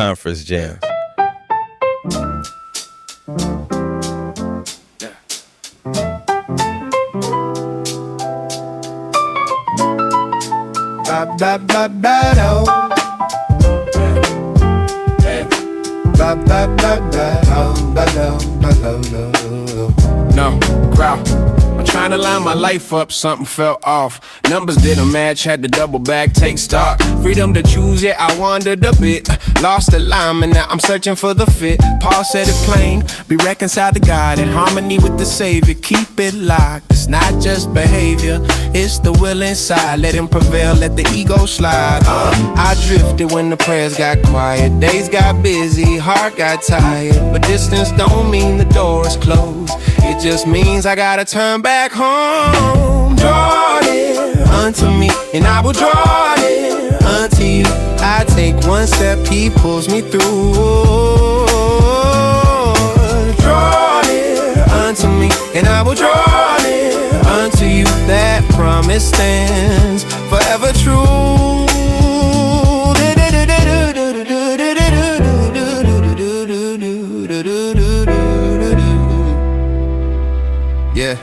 conference jams. Ba ba ba ba do. Ba ba ba ba do ba do. No, crowd. I'm trying to line my life up, something felt off. Numbers didn't match, had to double back, take stock. Freedom to choose, yeah, I wandered a bit. Lost alignment, now I'm searching for the fit. Paul said it plain, be reconciled to God, in harmony with the Savior. Keep it locked, it's not just behavior, it's the will inside. Let him prevail, let the ego slide. I drifted when the prayers got quiet. Days got busy, heart got tired. But distance don't mean the door is closed. It just means I gotta turn back home. Draw near unto me, and I will draw near unto you. I take one step, he pulls me through. Draw near unto me, and I will draw near unto you. That promise stands forever true. Yeah,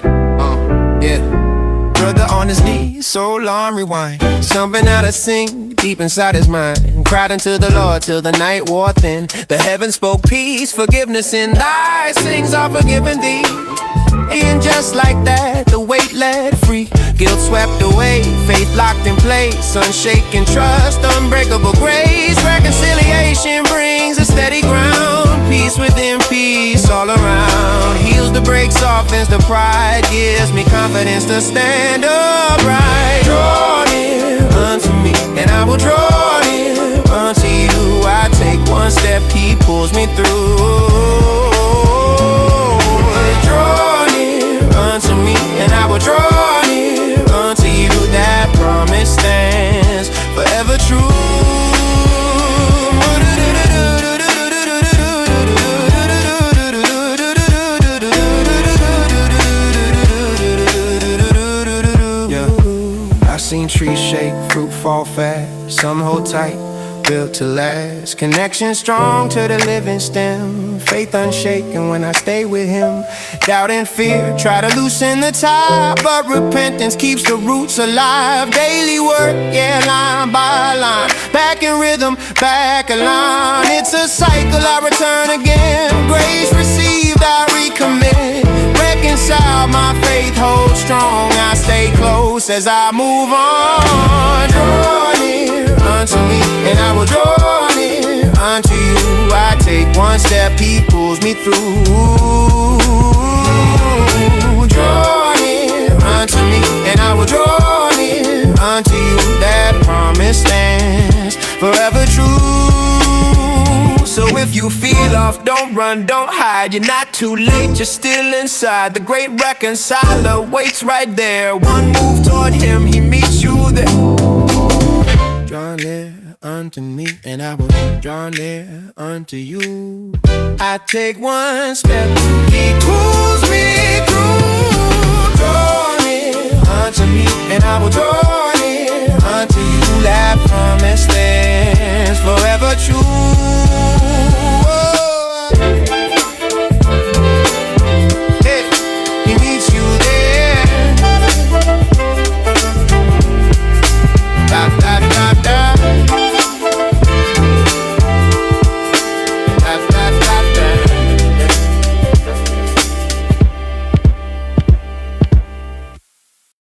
yeah. Brother on his knees, soul on rewind. Something out of sync, deep inside his mind. Cried unto the Lord till the night wore thin. The heavens spoke peace, forgiveness in thy sins are forgiven thee. And just like that, the weight let free. Guilt swept away, faith locked in place. Unshaken trust, unbreakable grace. Reconciliation brings a steady ground. Peace within peace all around. Heals the break, softens the pride. Gives me confidence to stand upright. Draw near unto me, and I will draw near unto you. I take one step, he pulls me through. Draw near unto me, and I will draw near unto you. That promise stands forever true. Seen trees shake, fruit fall fast. Some hold tight, built to last. Connection strong to the living stem. Faith unshaken when I stay with him. Doubt and fear try to loosen the tie, but repentance keeps the roots alive. Daily work, yeah, line by line. Back in rhythm, back aligned. It's a cycle, I return again. Grace received, I recommit. Reconciled, my faith holds strong. I stay close as I move on. Draw near unto me, and I will draw near unto you. I take one step, he pulls me through. Draw near unto me, and I will draw near unto you. That promise stands forever true. So if you feel off, don't run, don't hide. You're not too late, you're still inside. The great reconciler waits right there. One move toward him, he meets you there. Draw near unto me, and I will draw near unto you. I take one step, he pulls me through. Draw near unto me, and I will draw near unto you. That promise stands forever true.